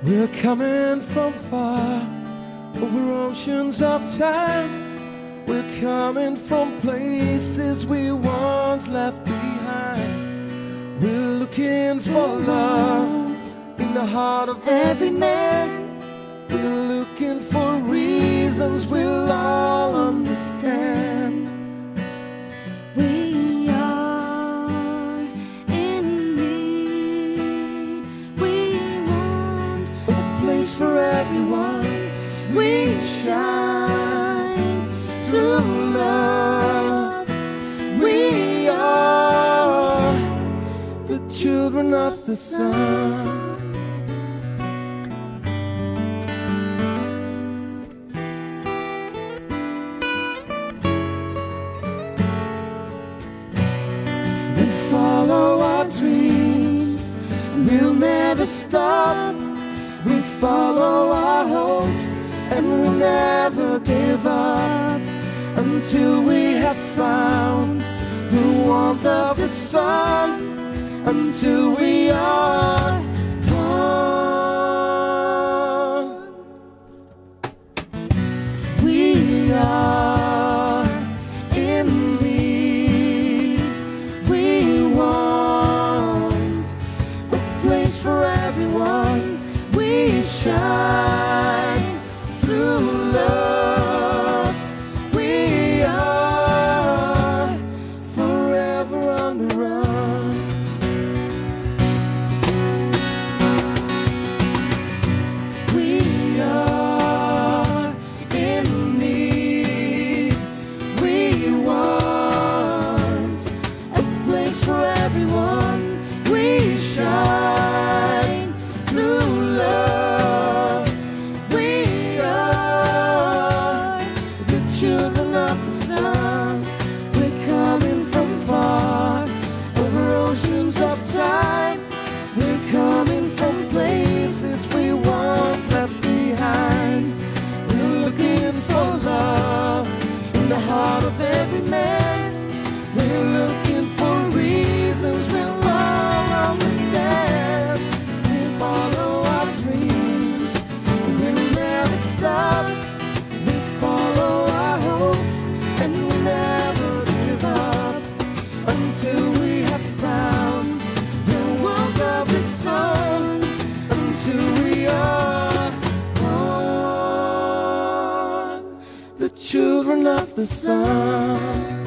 We're coming from far, over oceans of time. We're coming from places we once left behind. We're looking for love in the heart of every man. We're looking for reasons we'll all understand. We are in need. We want a place for everyone. We shine through love. We are the children of the sun. We follow our dreams, we'll never stop. We follow our hopes and we'll never give up until we have found the warmth of the sun, until we are one. We are in need. We want a place for everyone. We shine through love. We are forever on the run. We are in need. We want a place for everyone. We shine through love. We are the children of the sun. We're coming from far, over oceans of time. We're coming from places we once left behind. We're looking for love in the heart of every man. We're looking for reasons we'll all understand. We follow our dreams, we'll never stop. We follow our hopes and we'll never give up until we have found the warmth of the sun, until we are one, the children of the sun.